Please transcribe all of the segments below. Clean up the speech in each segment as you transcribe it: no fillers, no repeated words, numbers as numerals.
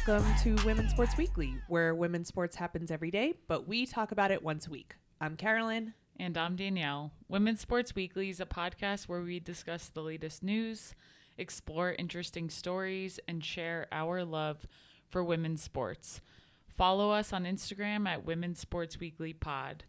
Welcome to Women's Sports Weekly, where women's sports happens every day, but we talk about it once a week. I'm Carolyn. And I'm Danielle. Women's Sports Weekly is a podcast where we discuss the latest news, explore interesting stories, and share our love for women's sports. Follow us on Instagram at Women's Sports Weekly Pod.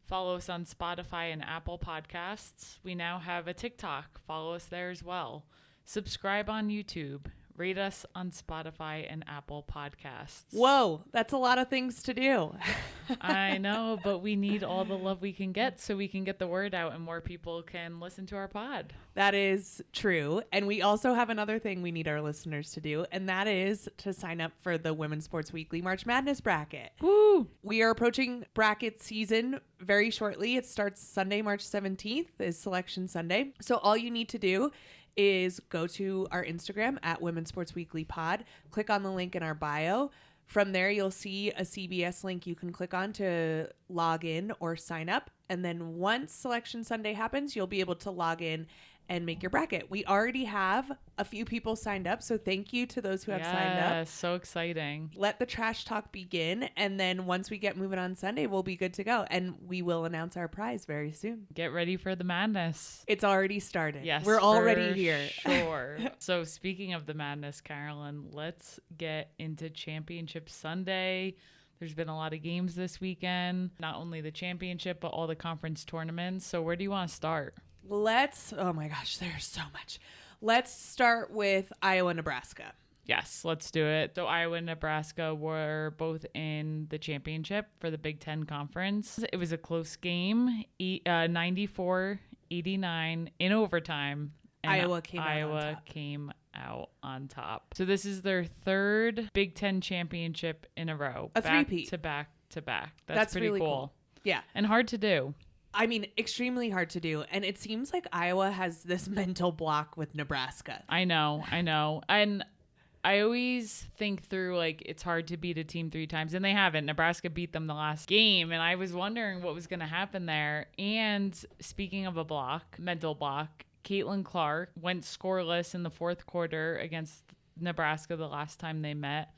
Follow us on Spotify and Apple Podcasts. We now have a TikTok. Follow us there as well. Subscribe on YouTube. Rate us on Spotify and Apple Podcasts. Whoa, that's a lot of things to do. I know, but we need all the love we can get so we can get the word out and more people can listen to our pod. That is true. And we also have another thing we need our listeners to do, and that is to sign up for the Women's Sports Weekly March Madness bracket. Woo! We are approaching bracket season very shortly. It starts Sunday, March 17th is Selection Sunday. So all you need to do is go to our Instagram at Women's Sports Weekly Pod, click on the link in our bio. From there, you'll see a CBS link you can click on to log in or sign up. And then once Selection Sunday happens, you'll be able to log in and make your bracket. We already have a few people signed up, so thank you to those who have signed up. So exciting. Let the trash talk begin, and then once we get moving on Sunday, we'll be good to go. And we will announce our prize very soon. Get ready for the madness. It's already started. Yes, we're already here. Sure. So speaking of the madness, Carolyn, let's get into Championship Sunday. There's been a lot of games this weekend, not only the championship, but all the conference tournaments. So where do you want to start? Oh my gosh, there's so much. Let's start with Iowa, Nebraska. Yes, let's do it. So Iowa and Nebraska were both in the championship for the Big Ten Conference. It was a close game, 94-89 in overtime. And Iowa came out on top. So this is their third Big Ten championship in a row. A three-peat. To back to back. That's pretty really cool. Yeah. And hard to do. I mean, extremely hard to do. And it seems like Iowa has this mental block with Nebraska. I know. And I always think through, like, it's hard to beat a team 3 times. And they haven't. Nebraska beat them the last game. And I was wondering what was going to happen there. And speaking of a mental block, Caitlin Clark went scoreless in the fourth quarter against Nebraska the last time they met.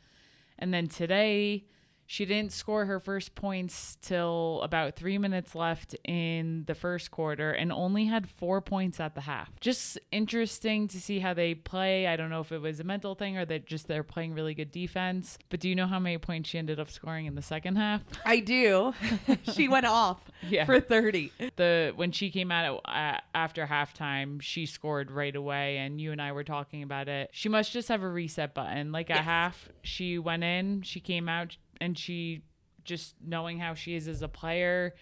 And then today, she didn't score her first points till about 3 minutes left in the first quarter and only had 4 points at the half. Just interesting to see how they play. I don't know if it was a mental thing or that just they're playing really good defense. But do you know how many points she ended up scoring in the second half? I do. She went off for 30. When she came out after halftime, she scored right away. And you and I were talking about it. She must just have a reset button. Like at half, she went in, she came out, and she, just knowing how she is as a player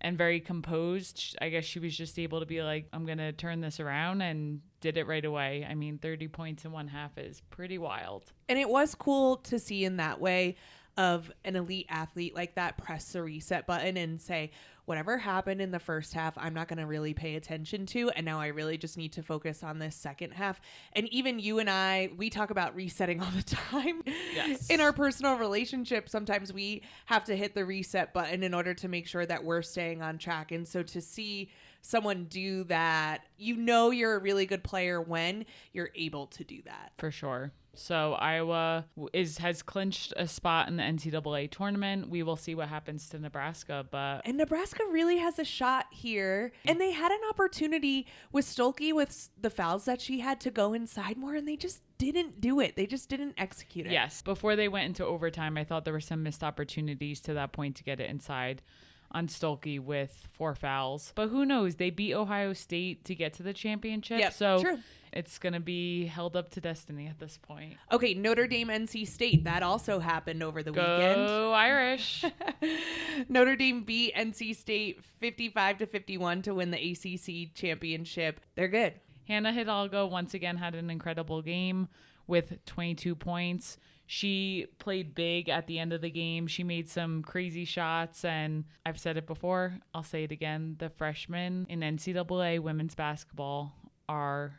and very composed, I guess she was just able to be like, I'm going to turn this around, and did it right away. I mean, 30 points in one half is pretty wild. And it was cool to see in that way of an elite athlete like that press the reset button and say, whatever happened in the first half, I'm not going to really pay attention to. And now I really just need to focus on this second half. And even you and I, we talk about resetting all the time. Yes. In our personal relationship, sometimes we have to hit the reset button in order to make sure that we're staying on track. And so to see someone do that, you know you're a really good player when you're able to do that. For sure. So Iowa has clinched a spot in the NCAA tournament. We will see what happens to Nebraska, and Nebraska really has a shot here. And they had an opportunity with Stolke with the fouls that she had to go inside more, and they just didn't do it. They just didn't execute it. Yes. Before they went into overtime, I thought there were some missed opportunities to that point to get it inside on Stolke with 4 fouls. But who knows? They beat Ohio State to get to the championship. Yep, so true. It's going to be held up to destiny at this point. Okay, Notre Dame, NC State. That also happened over the weekend. Go Irish. Notre Dame beat NC State 55-51 to win the ACC championship. They're good. Hannah Hidalgo once again had an incredible game with 22 points. She played big at the end of the game. She made some crazy shots, and I've said it before, I'll say it again, the freshmen in NCAA women's basketball are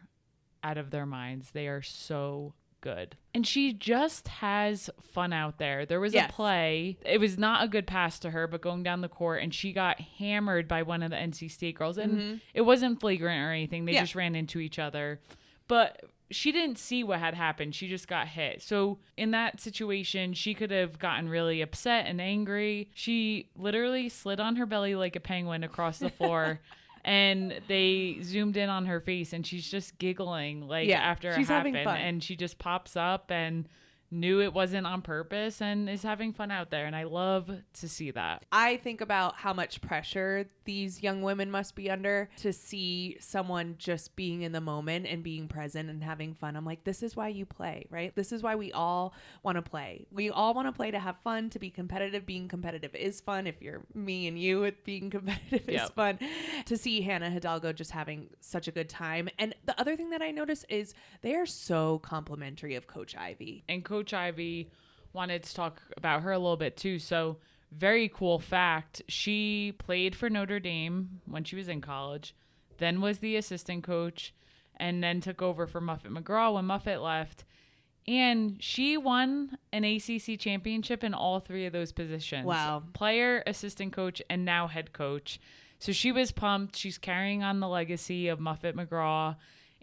out of their minds. They are so good. And she just has fun out there. There was a play. It was not a good pass to her, but going down the court, and she got hammered by one of the NC State girls. And it wasn't flagrant or anything. They just ran into each other. But she didn't see what had happened. She just got hit. So in that situation, she could have gotten really upset and angry. She literally slid on her belly like a penguin across the floor. And they zoomed in on her face, and she's just giggling after it happened. And she just pops up and knew it wasn't on purpose and is having fun out there. And I love to see that. I think about how much pressure these young women must be under to see someone just being in the moment and being present and having fun. I'm like, this is why you play, right? This is why we all want to play. We all want to play to have fun, to be competitive. Being competitive is fun. If you're me and you, being competitive is fun. To see Hannah Hidalgo just having such a good time. And the other thing that I notice is they are so complimentary of Coach Ivy. And Coach Ivy wanted to talk about her a little bit too. So very cool fact. She played for Notre Dame when she was in college, then was the assistant coach, and then took over for Muffet McGraw when Muffet left. And she won an ACC championship in all three of those positions. Wow. Player, assistant coach, and now head coach. So she was pumped. She's carrying on the legacy of Muffet McGraw.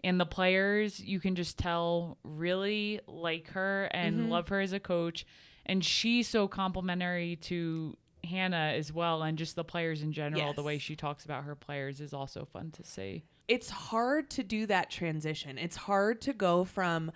And the players, you can just tell, really like her and love her as a coach. And she's so complimentary to Hannah as well. And just the players in general, the way she talks about her players is also fun to see. It's hard to do that transition. It's hard to go from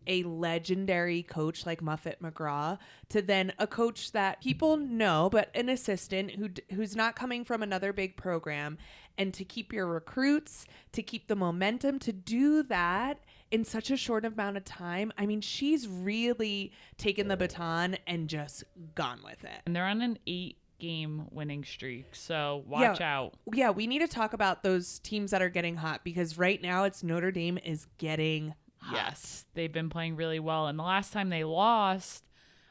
a legendary coach like Muffet McGraw to then a coach that people know, but an assistant who's not coming from another big program, and to keep your recruits, to keep the momentum, to do that in such a short amount of time. I mean, she's really taken the baton and just gone with it. And they're on an 8-game winning streak, so watch out. Yeah, we need to talk about those teams that are getting hot, because right now it's Notre Dame is getting hot. Yes, they've been playing really well. And the last time they lost,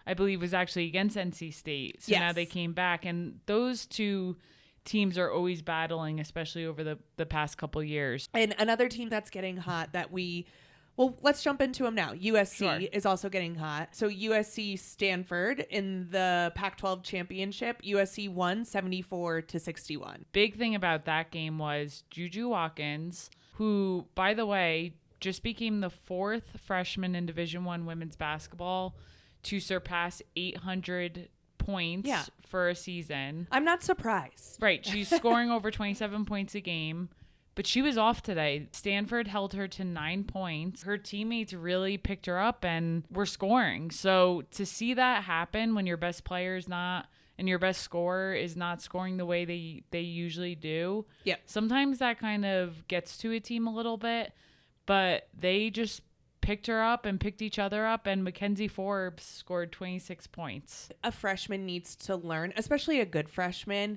I believe, was actually against NC State. So now they came back. And those two teams are always battling, especially over the past couple years. And another team that's getting hot that let's jump into them now. USC is also getting hot. So USC Stanford in the Pac-12 championship, USC won 74-61. Big thing about that game was Juju Watkins, who, by the way, just became the 4th freshman in Division I women's basketball to surpass 800 points for a season. I'm not surprised. Right. She's scoring over 27 points a game, but she was off today. Stanford held her to 9 points. Her teammates really picked her up and were scoring. So to see that happen when your best player is not, and your best scorer is not scoring the way they usually do, sometimes that kind of gets to a team a little bit. But they just picked her up and picked each other up, and Mackenzie Forbes scored 26 points. A freshman needs to learn, especially a good freshman.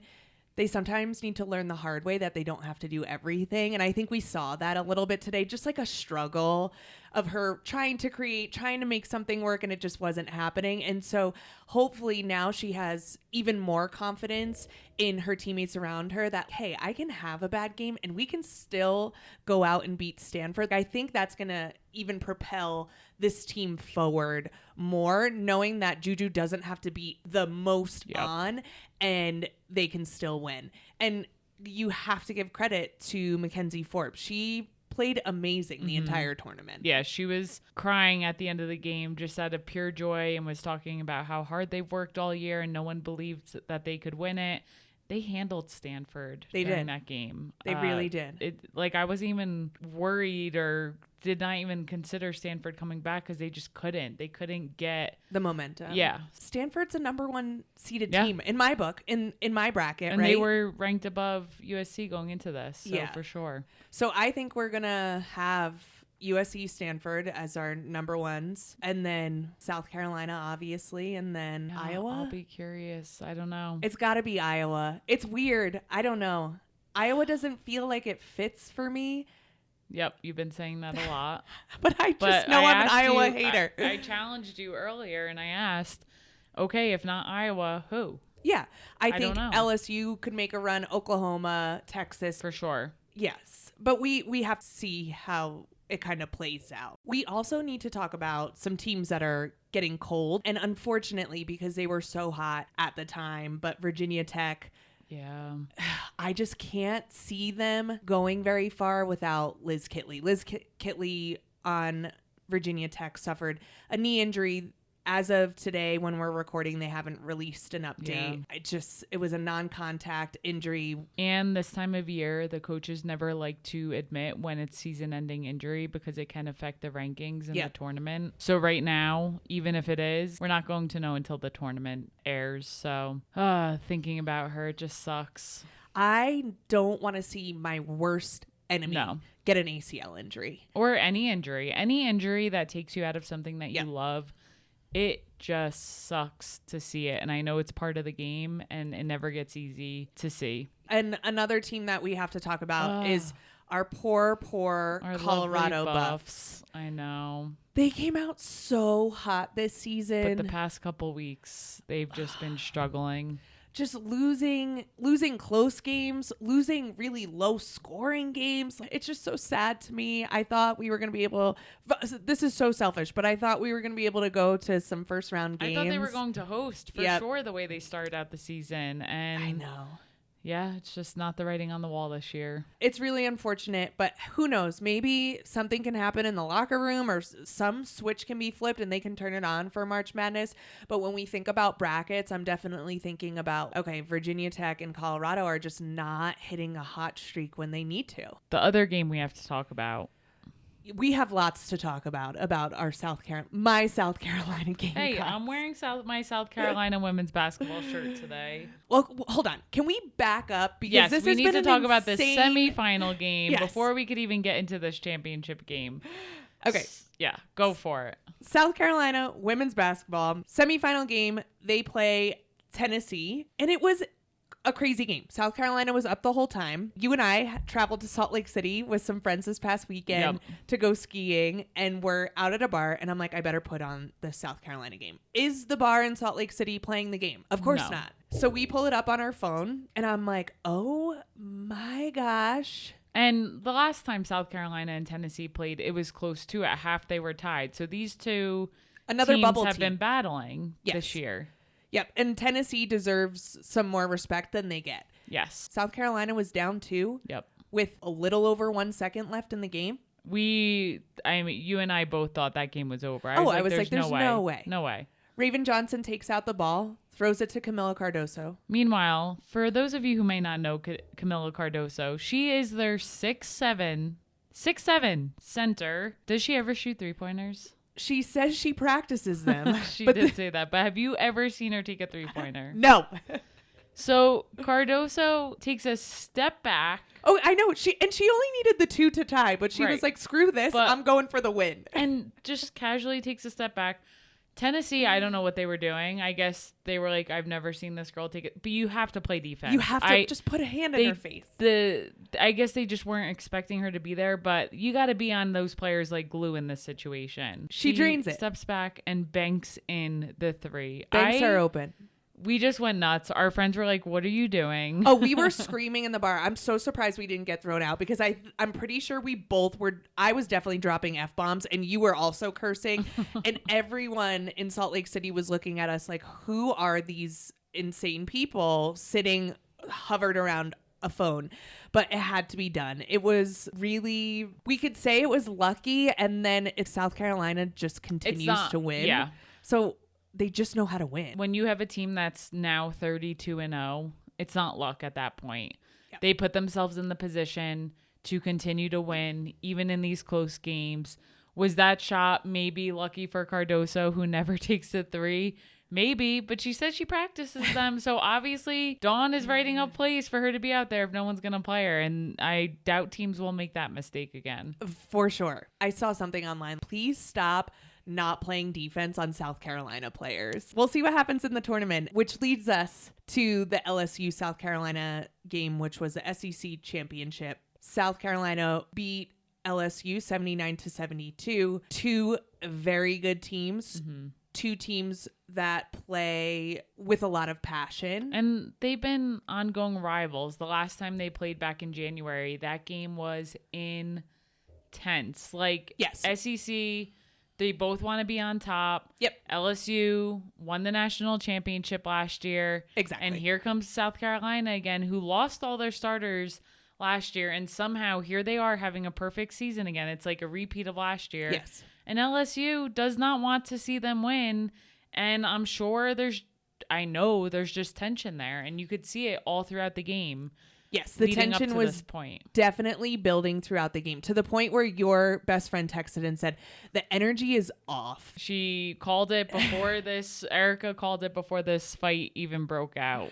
They sometimes need to learn the hard way that they don't have to do everything. And I think we saw that a little bit today, just like a struggle of her trying to make something work, and it just wasn't happening. And so hopefully now she has even more confidence in her teammates around her that, hey, I can have a bad game and we can still go out and beat Stanford. I think that's going to even propel this team forward more, knowing that Juju doesn't have to be the most on and they can still win. And you have to give credit to Mackenzie Forbes. She played amazing the entire tournament. Yeah, she was crying at the end of the game just out of pure joy and was talking about how hard they've worked all year and no one believed that they could win it. They handled Stanford during that game. They really did. I wasn't even worried or did not even consider Stanford coming back because they just couldn't. They couldn't get the momentum. Yeah. Stanford's a number 1 seeded team in my book, in my bracket, and right? they were ranked above USC going into this, so for sure. So I think we're going to have USC Stanford as our number 1s, and then South Carolina, obviously, and then Iowa. I'll be curious. I don't know. It's got to be Iowa. It's weird. I don't know. Iowa doesn't feel like it fits for me. Yep, you've been saying that a lot. But I'm an Iowa hater. I challenged you earlier and I asked, okay, if not Iowa, who? Yeah, I think LSU could make a run, Oklahoma, Texas. For sure. Yes, but we have to see how it kind of plays out. We also need to talk about some teams that are getting cold, and unfortunately, because they were so hot at the time, but Virginia Tech, I just can't see them going very far without Liz Kitley. Liz Kitley, on Virginia Tech suffered a knee injury. As of today, when we're recording, they haven't released an update. Yeah. It was a non-contact injury. And this time of year, the coaches never like to admit when it's season-ending injury because it can affect the rankings in the tournament. So right now, even if it is, we're not going to know until the tournament airs. So thinking about her, it just sucks. I don't want to see my worst enemy get an ACL injury. Or any injury that takes you out of something that you love. It just sucks to see it. And I know it's part of the game and it never gets easy to see. And another team that we have to talk about is our poor our Colorado Buffs. I know. They came out so hot this season. But the past couple weeks, they've just been struggling. Just losing close games, losing really low scoring games. It's just so sad to me. I thought we were going to be able, this is so selfish, but I thought we were going to be able to go to some first round games. I thought they were going to host for sure the way they started out the season. And I know. Yeah, it's just not the writing on the wall this year. It's really unfortunate, but who knows? Maybe something can happen in the locker room or some switch can be flipped and they can turn it on for March Madness. But when we think about brackets, I'm definitely thinking about, okay, Virginia Tech and Colorado are just not hitting a hot streak when they need to. The other game we have to talk about. We have lots to talk about our my South Carolina game. Hey, I'm wearing my South Carolina women's basketball shirt today. Well, hold on. Can we back up? Because we need to talk about this semifinal game before we could even get into this championship game. Okay. Yeah, go for it. South Carolina women's basketball semifinal game. They play Tennessee, and it was a crazy game. South Carolina was up the whole time. You and I traveled to Salt Lake City with some friends this past weekend to go skiing, and we're out at a bar, and I'm like, I better put on the South Carolina game. Is the bar in Salt Lake City playing the game? Of course not. So we pull it up on our phone, and I'm like, oh my gosh. And the last time South Carolina and Tennessee played, it was close to at half they were tied. So these two teams have been battling this year. Yep, and Tennessee deserves some more respect than they get. Yes. South Carolina was down 2 with a little over 1 second left in the game. You and I both thought that game was over. I was like, there's no way. No way. Raven Johnson takes out the ball, throws it to Camila Cardoso. Meanwhile, for those of you who may not know Camila Cardoso, she is their 6'7" center. Does she ever shoot 3-pointers? She says she practices them. She did say that. But have you ever seen her take a 3-pointer? No. So Cardoso takes a step back. Oh, I know. She only needed the 2 to tie, but she was like, screw this. I'm going for the win. And just casually takes a step back. Tennessee, I don't know what they were doing. I guess they were like, I've never seen this girl take it. But you have to play defense. You have to just put a hand in her face. I guess they just weren't expecting her to be there, but you got to be on those players like glue in this situation. She drains it. Steps back and banks in the 3. Banks are open. We just went nuts. Our friends were like, what are you doing? Oh, we were screaming in the bar. I'm so surprised we didn't get thrown out because I'm pretty sure we both were. I was definitely dropping F-bombs and you were also cursing. And everyone in Salt Lake City was looking at us like, who are these insane people sitting hovered around a phone? But it had to be done. It was really, we could say it was lucky. And then if South Carolina just continues to win. Yeah. So they just know how to win. When you have a team that's now 32-0, it's not luck at that point. Yep. They put themselves in the position to continue to win, even in these close games. Was that shot maybe lucky for Cardoso, who never takes a 3? Maybe, but she said she practices them. So obviously Dawn is writing up plays for her to be out there if no one's going to play her. And I doubt teams will make that mistake again. For sure. I saw something online. Please stop not playing defense on South Carolina players. We'll see what happens in the tournament, which leads us to the LSU South Carolina game, which was the SEC championship. South Carolina beat LSU 79-72. 2 very good teams. Mm-hmm. 2 teams that play with a lot of passion. And they've been ongoing rivals. The last time they played back in January, that game was intense. Like, yes. SEC, they both want to be on top. Yep. LSU won the national championship last year. Exactly. And here comes South Carolina again, who lost all their starters last year, and somehow here they are having a perfect season again. It's like a repeat of last year. Yes. And LSU does not want to see them win. And I'm sure I know there's just tension there, and you could see it all throughout the game. Yes, the tension was definitely building throughout the game to the point where your best friend texted and said the energy is off. She called it before Erica called it before this fight even broke out.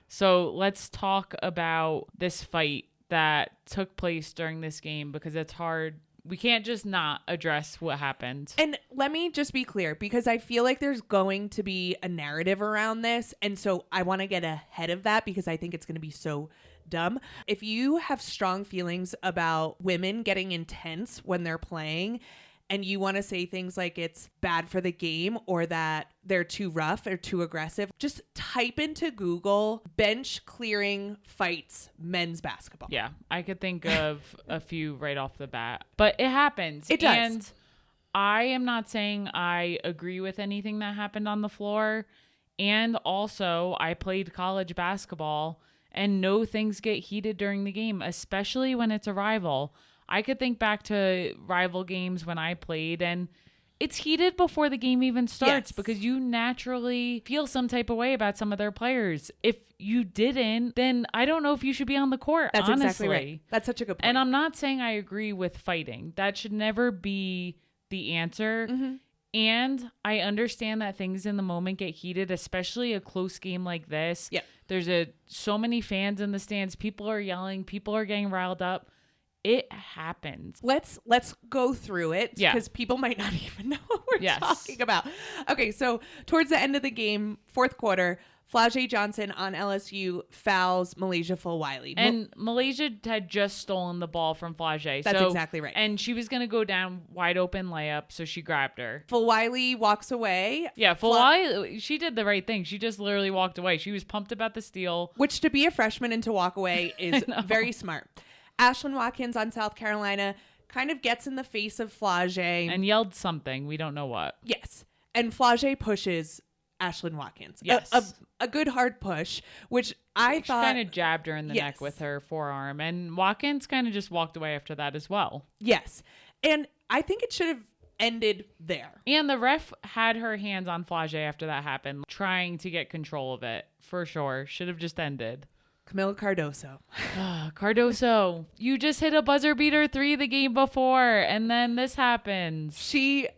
So let's talk about this fight that took place during this game, because it's hard. We can't just not address what happened. And let me just be clear, because I feel like there's going to be a narrative around this. And so I want to get ahead of that because I think it's going to be so dumb. If you have strong feelings about women getting intense when they're playing, and you want to say things like it's bad for the game or that they're too rough or too aggressive, just type into Google bench clearing fights men's basketball. Yeah, I could think of a few right off the bat. But it happens. It does. And I am not saying I agree with anything that happened on the floor. And also, I played college basketball and know things get heated during the game, especially when it's a rival. I could think back to rival games when I played, and it's heated before the game even starts because you naturally feel some type of way about some of their players. If you didn't, then I don't know if you should be on the court. That's honestly. Exactly right. That's such a good point. And I'm not saying I agree with fighting. That should never be the answer. Mm-hmm. And I understand that things in the moment get heated, especially a close game like this. Yeah. There's so many fans in the stands. People are yelling. People are getting riled up. It happens. Let's go through it because people might not even know what we're talking about. Okay, so towards the end of the game, fourth quarter, Flau'jae Johnson on LSU fouls Malaysia Fulwiley. And Malaysia had just stolen the ball from Flau'jae. That's exactly right. And she was going to go down wide open layup, so she grabbed her. Fulwiley walks away. Yeah, Fulwiley, she did the right thing. She just literally walked away. She was pumped about the steal. Which, to be a freshman and to walk away is very smart. Ashlyn Watkins on South Carolina kind of gets in the face of Flau'jae. And yelled something. We don't know what. Yes. And Flau'jae pushes Ashlyn Watkins. Yes. A good hard push, which I thought... She kind of jabbed her in the neck with her forearm. And Watkins kind of just walked away after that as well. Yes. And I think it should have ended there. And the ref had her hands on Flau'jae after that happened, trying to get control of it. For sure. Should have just ended. Camila Cardoso. Cardoso, you just hit a buzzer beater 3 the game before, and then this happens. She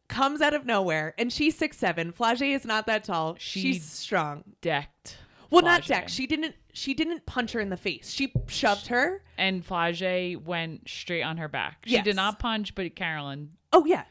comes out of nowhere, and she's 6'7". Flau'jae is not that tall. She's strong. Decked. Well, not decked. She didn't punch her in the face. She shoved her. And Flau'jae went straight on her back. She did not punch, but Carolyn. Oh, yeah.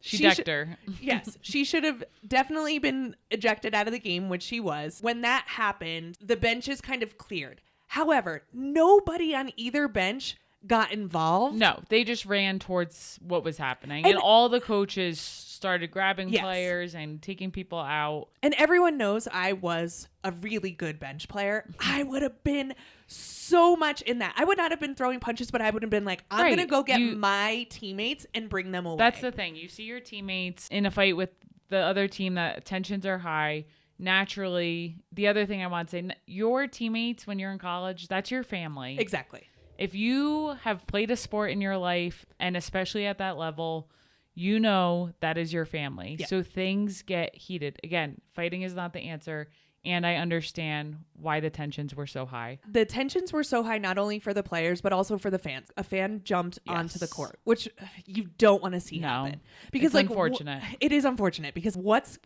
She decked her. Yes. She should have definitely been ejected out of the game, which she was. When that happened, the benches kind of cleared. However, nobody on either bench got involved. No, they just ran towards what was happening. And all the coaches started grabbing players and taking people out. And everyone knows I was a really good bench player. I would have been so much in that. I would not have been throwing punches, but I would have been like, I'm going to go get my teammates and bring them away. That's the thing. You see your teammates in a fight with the other team that tensions are high. Naturally, the other thing I want to say, your teammates when you're in college, that's your family. Exactly. If you have played a sport in your life, and especially at that level, you know that is your family. Yeah. So things get heated. Again, fighting is not the answer. And I understand why the tensions were so high. The tensions were so high not only for the players, but also for the fans. A fan jumped onto the court, which you don't want to see happen. Because it's unfortunate. It is unfortunate because what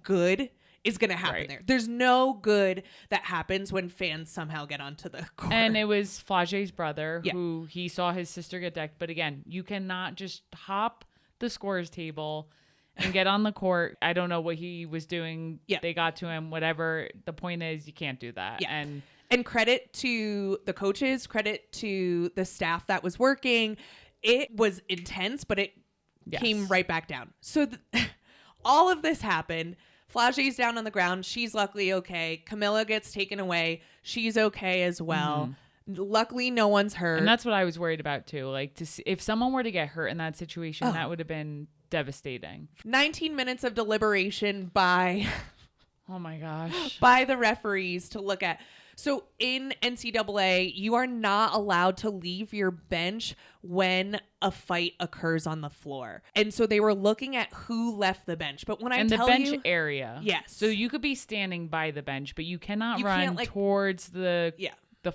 good is going to happen there? There's no good that happens when fans somehow get onto the court. And it was Flau'jae's brother who he saw his sister get decked. But again, you cannot just hop the scorer's table and get on the court. I don't know what he was doing. Yeah. They got to him, whatever. The point is you can't do that. Yeah. And credit to the coaches, credit to the staff that was working. It was intense, but it came right back down. So all of this happened. Flau'jae's down on the ground. She's luckily okay. Camila gets taken away. She's okay as well. Mm-hmm. Luckily, no one's hurt. And that's what I was worried about, too. Like, to see, if someone were to get hurt in that situation, that would have been devastating. 19 minutes of deliberation by Oh my gosh. by the referees to look at. So in NCAA, you are not allowed to leave your bench when a fight occurs on the floor. And so they were looking at who left the bench. But when I And the tell bench you, area. yes. So you could be standing by the bench, but you cannot You run can't, like, towards the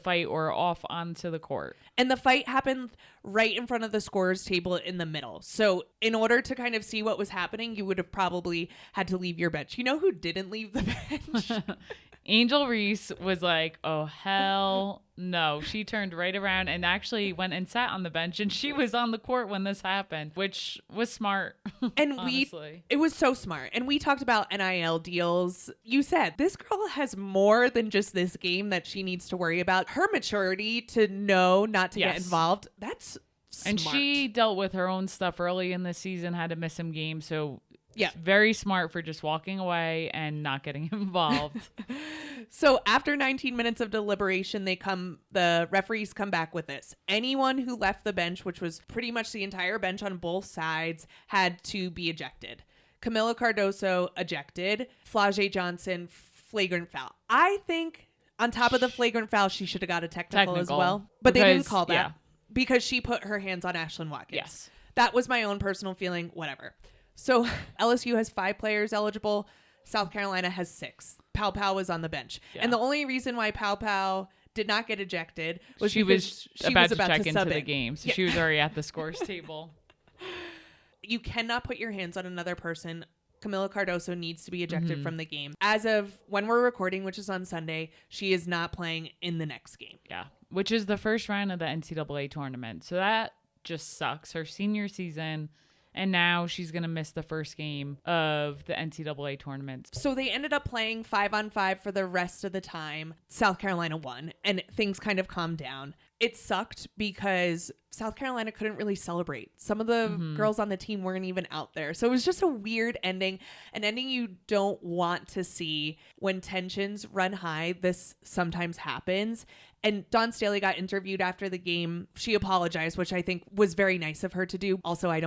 fight or off onto the court. And the fight happened right in front of the scorer's table in the middle. So in order to kind of see what was happening, you would have probably had to leave your bench. You know who didn't leave the bench? Angel Reese was like, oh, hell no. She turned right around and actually went and sat on the bench, and she was on the court when this happened, which was smart. And honestly. It was so smart. And we talked about NIL deals. You said this girl has more than just this game that she needs to worry about. Her maturity to know not to get involved. That's smart. And she dealt with her own stuff early in the season, had to miss some games. So yeah, very smart for just walking away and not getting involved. So after 19 minutes of deliberation, the referees come back with this. Anyone who left the bench, which was pretty much the entire bench on both sides, had to be ejected. Camila Cardoso ejected. Flau'jae Johnson, flagrant foul. I think on top of the flagrant foul, she should have got a technical as well. But they didn't call that because she put her hands on Ashlyn Watkins. Yes. That was my own personal feeling, whatever. So LSU has 5 players eligible. South Carolina has 6. Pow Pow was on the bench. Yeah. And the only reason why Pow Pow did not get ejected was she was about to check into the game. So she was already at the scores table. You cannot put your hands on another person. Camila Cardoso needs to be ejected from the game. As of when we're recording, which is on Sunday, she is not playing in the next game. Yeah, which is the first round of the NCAA tournament. So that just sucks. Her senior season. And now she's going to miss the first game of the NCAA tournament. So they ended up playing 5-on-5 for the rest of the time. South Carolina won, and things kind of calmed down. It sucked because South Carolina couldn't really celebrate. Some of the girls on the team weren't even out there. So it was just a weird ending, an ending you don't want to see. When tensions run high, this sometimes happens. And Dawn Staley got interviewed after the game. She apologized, which I think was very nice of her to do. Also, I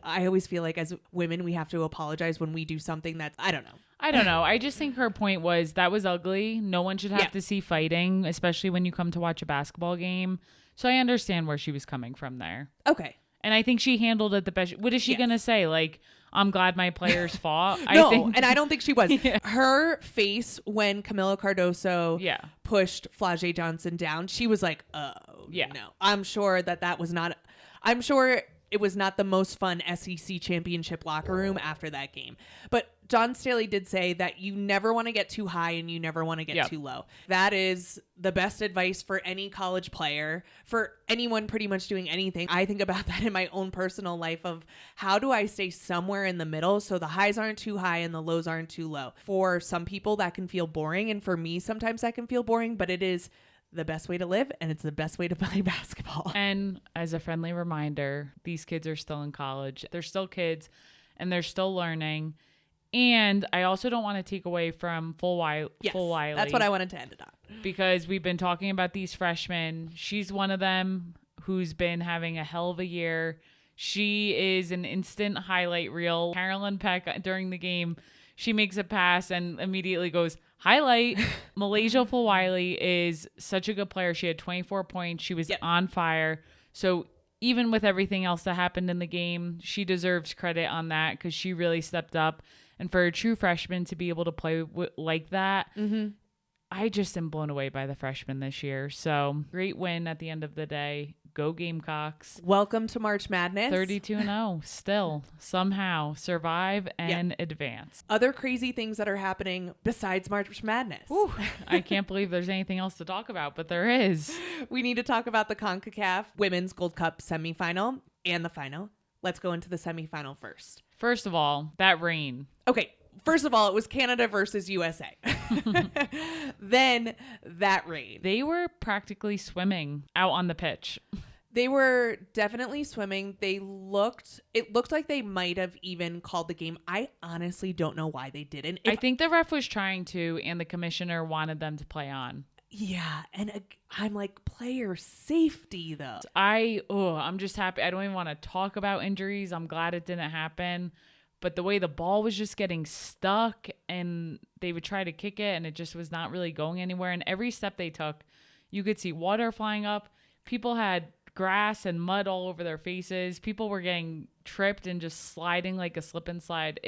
always feel like as women, we have to apologize when we do something that's, I don't know. I just think her point was that was ugly. No one should have to see fighting, especially when you come to watch a basketball game. So I understand where she was coming from there. Okay. And I think she handled it the best. What is she going to say? Like, I'm glad my players fought. And I don't think she was. Her face when Camila Cardoso pushed Flau'jae Johnson down, she was like, oh, no. I'm sure that was not, I'm sure it was not the most fun SEC championship locker room after that game. But Dawn Staley did say that you never want to get too high and you never want to get too low. That is the best advice for any college player, for anyone pretty much doing anything. I think about that in my own personal life of how do I stay somewhere in the middle so the highs aren't too high and the lows aren't too low. For some people that can feel boring, and for me sometimes that can feel boring, but it is the best way to live, and it's the best way to play basketball. And as a friendly reminder, these kids are still in college. They're still kids and they're still learning. And I also don't want to take away from Full Wiley. That's what I wanted to end it on. Because we've been talking about these freshmen. She's one of them who's been having a hell of a year. She is an instant highlight reel. Carolyn Peck, during the game, she makes a pass and immediately goes, highlight. Malaysia Full Wiley is such a good player. She had 24 points. She was on fire. So even with everything else that happened in the game, she deserves credit on that because she really stepped up. And for a true freshman to be able to play like that, I just am blown away by the freshmen this year. So great win at the end of the day. Go Gamecocks. Welcome to March Madness. 32-0. Still somehow survive and advance. Other crazy things that are happening besides March Madness. Whew, I can't believe there's anything else to talk about, but there is. We need to talk about the CONCACAF Women's Gold Cup semifinal and the final. Let's go into the semifinal first. First of all, that rain. Okay. First of all, it was Canada versus USA. Then that rain. They were practically swimming out on the pitch. They were definitely swimming. It looked like they might have even called the game. I honestly don't know why they didn't. I think the ref was trying to, and the commissioner wanted them to play on. Yeah, and I'm like, player safety though. I'm just happy. I don't even want to talk about injuries. I'm glad it didn't happen. but the way the ball was just getting stuck and they would try to kick it and it just was not really going anywhere. And every step they took, you could see water flying up. People had grass and mud all over their faces. People were getting tripped and just sliding like a slip and slide.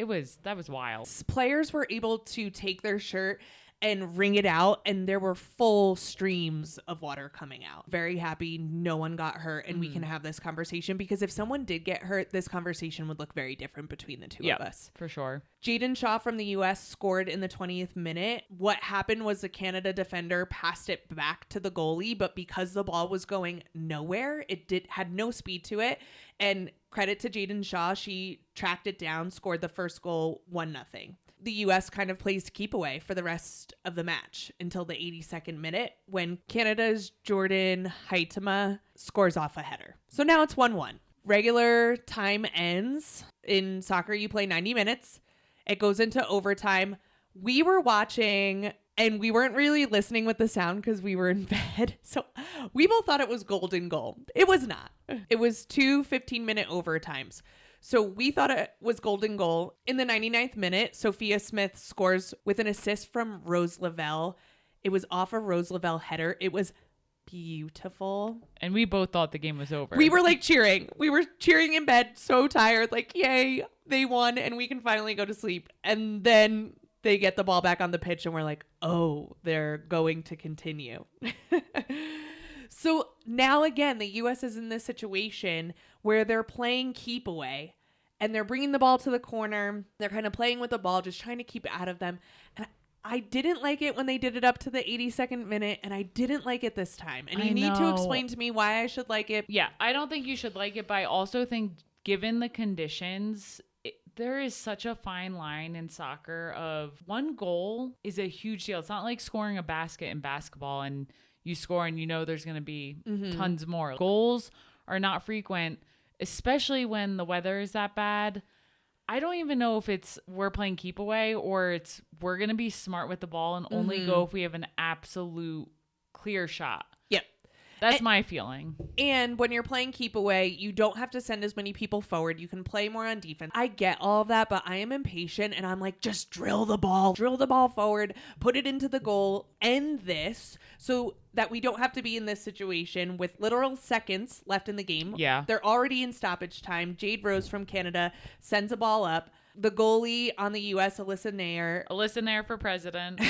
That was wild. Players were able to take their shirt and wring it out, and there were full streams of water coming out. Very happy no one got hurt, and we can have this conversation, because if someone did get hurt, this conversation would look very different between the two of us. For sure. Jaden Shaw from the U.S. scored in the 20th minute. What happened was the Canada defender passed it back to the goalie, but because the ball was going nowhere, had no speed to it. And credit to Jaden Shaw, she tracked it down, scored the first goal, 1-0. The U.S. kind of plays keep away for the rest of the match until the 82nd minute, when Canada's Jordan Huitema scores off a header. So now it's 1-1. Regular time ends. In soccer, you play 90 minutes. It goes into overtime. We were watching, and we weren't really listening with the sound because we were in bed. So we both thought it was golden goal. It was not. It was 2 15-minute overtimes. So we thought it was golden goal. In the 99th minute, Sophia Smith scores with an assist from Rose Lavelle. It was off a Rose Lavelle header. It was beautiful. And we both thought the game was over. We were like cheering. We were cheering in bed, so tired, like, yay, they won and we can finally go to sleep. And then they get the ball back on the pitch and we're like, oh, they're going to continue. So now again, the U.S. is in this situation where they're playing keep away and they're bringing the ball to the corner. They're kind of playing with the ball, just trying to keep it out of them. And I didn't like it when they did it up to the 82nd minute, and I didn't like it this time. And you need to explain to me why I should like it. Yeah, I don't think you should like it, but I also think given the conditions, there is such a fine line in soccer of one goal is a huge deal. It's not like scoring a basket in basketball and you score and you know there's going to be tons more. Goals are not frequent, especially when the weather is that bad. I don't even know if it's we're playing keep away or it's we're going to be smart with the ball and only go if we have an absolute clear shot. Yep. That's my feeling. And when you're playing keep away, you don't have to send as many people forward. You can play more on defense. I get all of that, but I am impatient and I'm like, just drill the ball forward, put it into the goal, end this so that we don't have to be in this situation with literal seconds left in the game. Yeah. They're already in stoppage time. Jade Rose from Canada sends a ball up. The goalie on the U.S., Alyssa Nair for president.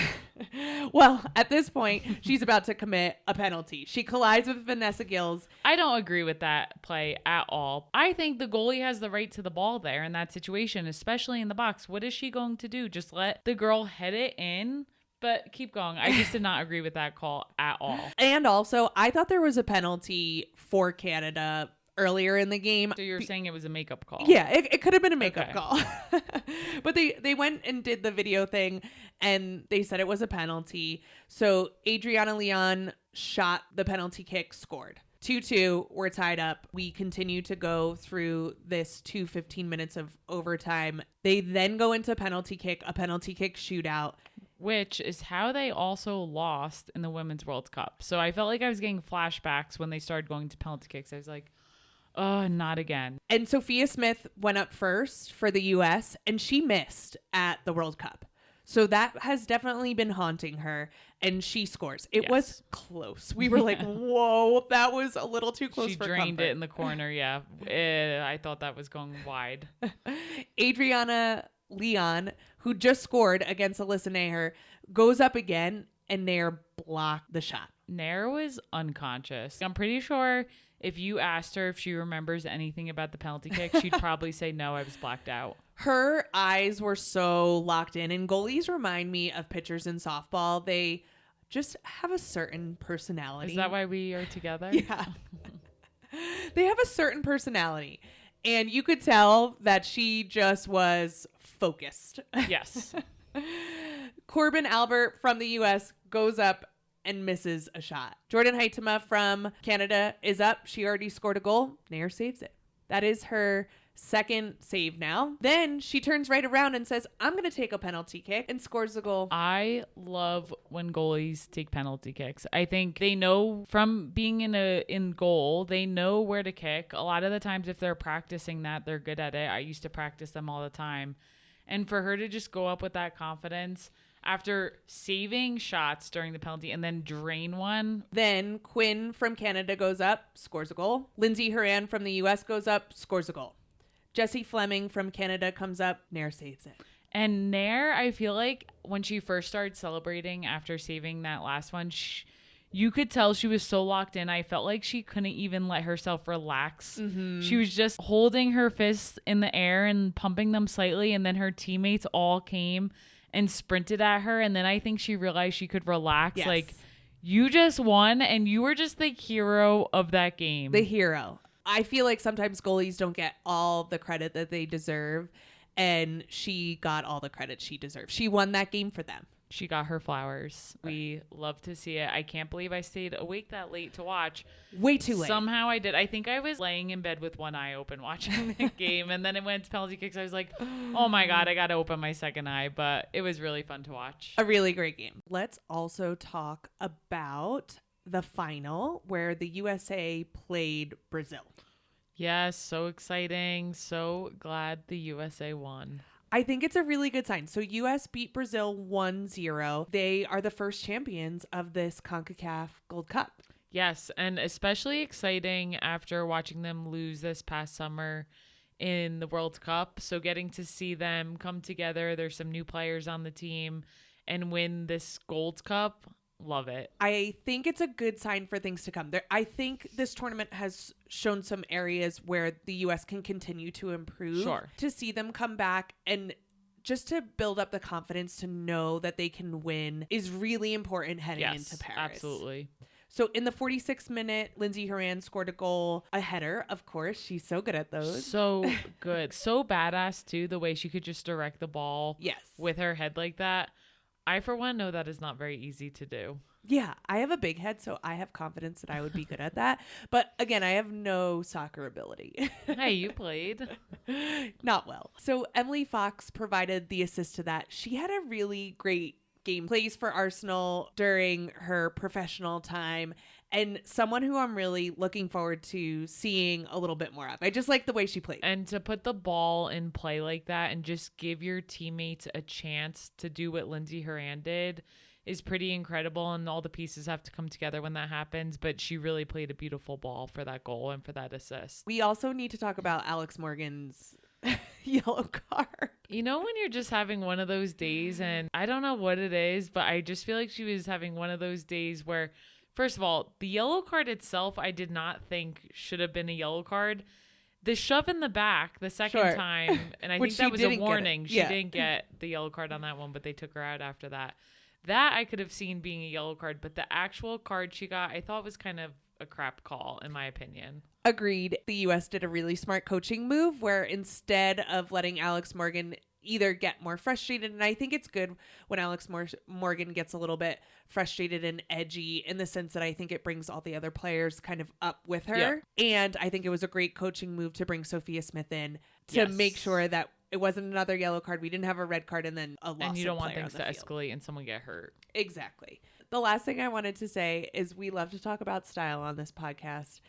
Well, at this point, she's about to commit a penalty. She collides with Vanessa Gills. I don't agree with that play at all. I think the goalie has the right to the ball there in that situation, especially in the box. What is she going to do? Just let the girl head it in? But keep going. I just did not agree with that call at all. And also, I thought there was a penalty for Canada earlier in the game. So you're saying it was a makeup call? Yeah, it could have been a makeup call. But they went and did the video thing and they said it was a penalty. So Adriana Leon shot the penalty kick, scored. 2-2, we're tied up. We continue to go through this 15 minutes of overtime. They then go into a penalty kick shootout. Which is how they also lost in the Women's World Cup. So I felt like I was getting flashbacks when they started going to penalty kicks. I was like, oh, not again. And Sophia Smith went up first for the U.S. and she missed at the World Cup. So that has definitely been haunting her. And she scores. It was close. We were like, whoa, that was a little too close for comfort. She drained it in the corner, yeah. I thought that was going wide. Adriana Leon, who just scored against Alyssa Nair, goes up again and Nair blocked the shot. Nair was unconscious. I'm pretty sure if you asked her if she remembers anything about the penalty kick, she'd probably say, no, I was blacked out. Her eyes were so locked in, and goalies remind me of pitchers in softball. They just have a certain personality. Is that why we are together? Yeah. They have a certain personality, and you could tell that she just was focused. Yes. Corbin Albert from the U.S. goes up and misses a shot. Jordan Huitema from Canada is up. She already scored a goal. Nair saves it. That is her Second save now. Then she turns right around and says, I'm going to take a penalty kick, and scores the goal. I love when goalies take penalty kicks. I think they know from being in goal, they know where to kick. A lot of the times if they're practicing that, they're good at it. I used to practice them all the time. And for her to just go up with that confidence after saving shots during the penalty and then drain one. Then Quinn from Canada goes up, scores a goal. Lindsay Horan from the U.S. goes up, scores a goal. Jessie Fleming from Canada comes up, Nair saves it. And Nair, I feel like when she first started celebrating after saving that last one, you could tell she was so locked in. I felt like she couldn't even let herself relax. Mm-hmm. She was just holding her fists in the air and pumping them slightly. And then her teammates all came and sprinted at her. And then I think she realized she could relax. Yes. Like, you just won and you were just the hero of that game. The hero. I feel like sometimes goalies don't get all the credit that they deserve. And she got all the credit she deserved. She won that game for them. She got her flowers. We love to see it. I can't believe I stayed awake that late to watch. Way too late. Somehow I did. I think I was laying in bed with one eye open watching the game. And then it went to penalty kicks. I was like, oh my God, I got to open my second eye. But it was really fun to watch. A really great game. Let's also talk about the final where the USA played Brazil. Yes, so exciting. So glad the USA won. I think it's a really good sign. So US beat Brazil 1-0. They are the first champions of this CONCACAF Gold Cup. Yes, and especially exciting after watching them lose this past summer in the World Cup. So getting to see them come together, there's some new players on the team, and win this Gold Cup. Love it. I think it's a good sign for things to come. I think this tournament has shown some areas where the U.S. can continue to improve. Sure. To see them come back and just to build up the confidence to know that they can win is really important heading into Paris. Absolutely. So in the 46th minute, Lindsay Horan scored a goal, a header, of course. She's so good at those. So good. So badass, too, the way she could just direct the ball with her head like that. I, for one, know that is not very easy to do. Yeah, I have a big head, so I have confidence that I would be good at that. But again, I have no soccer ability. Hey, you played. Not well. So Emily Fox provided the assist to that. She had a really great game. Plays for Arsenal during her professional time. And someone who I'm really looking forward to seeing a little bit more of. I just like the way she played. And to put the ball in play like that and just give your teammates a chance to do what Lindsay Horan did is pretty incredible. And all the pieces have to come together when that happens. But she really played a beautiful ball for that goal and for that assist. We also need to talk about Alex Morgan's yellow card. You know, when you're just having one of those days, and I don't know what it is, but I just feel like she was having one of those days where, first of all, the yellow card itself, I did not think should have been a yellow card. The shove in the back the second time, and I think that was a warning. She didn't get the yellow card on that one, but they took her out after that. That I could have seen being a yellow card, but the actual card she got, I thought was kind of a crap call, in my opinion. Agreed. The U.S. did a really smart coaching move where instead of letting Alex Morgan either get more frustrated, and I think it's good when Alex Morgan gets a little bit frustrated and edgy in the sense that I think it brings all the other players kind of up with her. Yep. And I think it was a great coaching move to bring Sophia Smith in to make sure that it wasn't another yellow card. We didn't have a red card and then a loss. And you don't want things to escalate and someone get hurt. Exactly. The last thing I wanted to say is we love to talk about style on this podcast.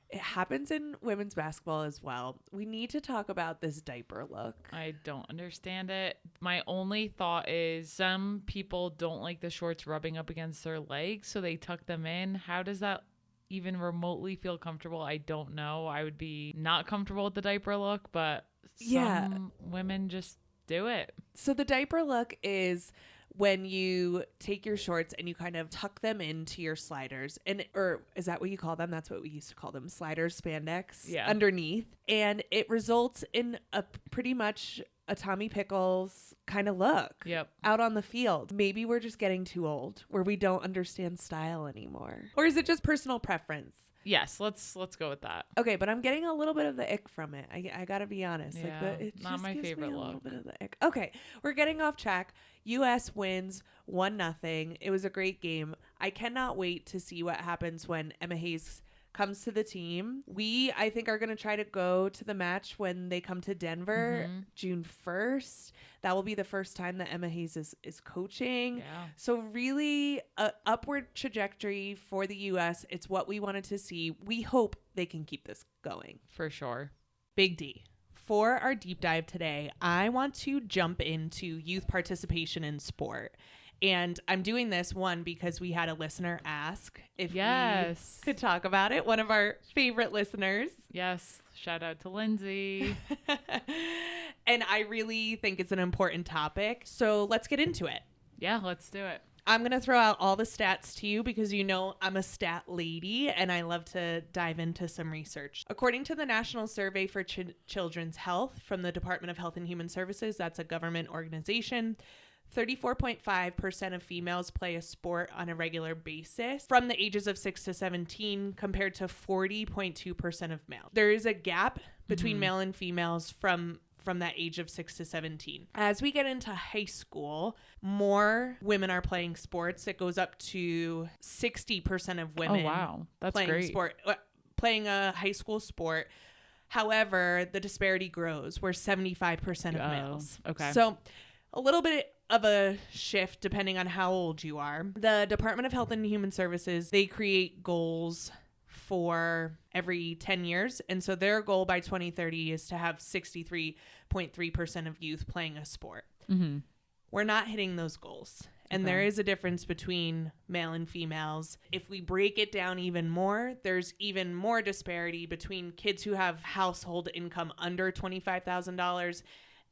It happens in women's basketball as well. We need to talk about this diaper look. I don't understand it. My only thought is some people don't like the shorts rubbing up against their legs, so they tuck them in. How does that even remotely feel comfortable? I don't know. I would be not comfortable with the diaper look, but some women just do it. So the diaper look is when you take your shorts and you kind of tuck them into your sliders, or is that what you call them? That's what we used to call them, sliders, spandex underneath. And it results in a pretty much a Tommy Pickles kind of look out on the field. Maybe we're just getting too old where we don't understand style anymore. Or is it just personal preference? Yes, let's go with that. Okay, but I'm getting a little bit of the ick from it. I gotta be honest. Yeah, it not my favorite me a look. little bit of the ick. Okay, we're getting off track. U.S. wins 1-0. It was a great game. I cannot wait to see what happens when Emma Hayes comes to the team. We, I think, are going to try to go to the match when they come to Denver, June 1st. That will be the first time that Emma Hayes is coaching. Yeah. So really a upward trajectory for the U.S. It's what we wanted to see. We hope they can keep this going. For sure. Big D. For our deep dive today, I want to jump into youth participation in sport. And I'm doing this, one, because we had a listener ask if we could talk about it. One of our favorite listeners. Yes. Shout out to Lindsay. And I really think it's an important topic. So let's get into it. Yeah, let's do it. I'm going to throw out all the stats to you because you know I'm a stat lady and I love to dive into some research. According to the National Survey for Children's Health from the Department of Health and Human Services, that's a government organization, 34.5% of females play a sport on a regular basis from the ages of 6 to 17 compared to 40.2% of males. There is a gap between male and females from that age of 6 to 17. As we get into high school, more women are playing sports. It goes up to 60% of women. Oh, wow. That's great. Playing a high school sport. However, the disparity grows where 75% of males. Okay. So a little bit of a shift depending on how old you are. The Department of Health and Human Services, they create goals for every 10 years. And so their goal by 2030 is to have 63.3% of youth playing a sport. Mm-hmm. We're not hitting those goals. And there is a difference between male and females. If we break it down even more, there's even more disparity between kids who have household income under $25,000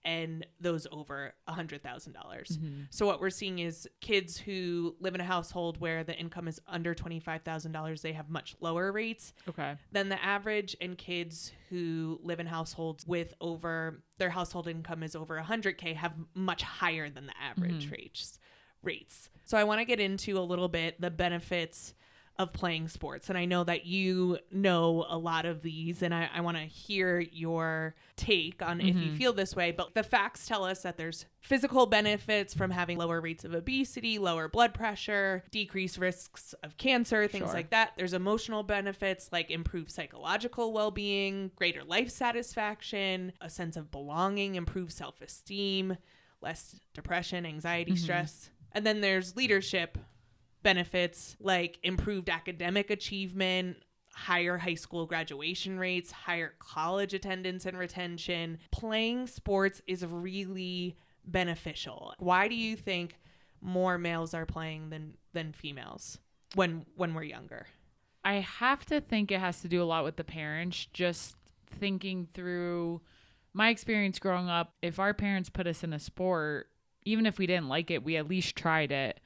and those over $100,000. So what we're seeing is kids who live in a household where the income is under $25,000, they have much lower rates than the average, and kids who live in households with their household income is over $100K have much higher than the average rates. So I want to get into a little bit the benefits of playing sports. And I know that you know a lot of these, and I want to hear your take on if you feel this way. But the facts tell us that there's physical benefits from having lower rates of obesity, lower blood pressure, decreased risks of cancer, things like that. There's emotional benefits like improved psychological well-being, greater life satisfaction, a sense of belonging, improved self-esteem, less depression, anxiety, stress. And then there's leadership benefits like improved academic achievement, higher high school graduation rates, higher college attendance and retention. Playing sports is really beneficial. Why do you think more males are playing than females when we're younger? I have to think it has to do a lot with the parents. Just thinking through my experience growing up, if our parents put us in a sport, even if we didn't like it, we at least tried it.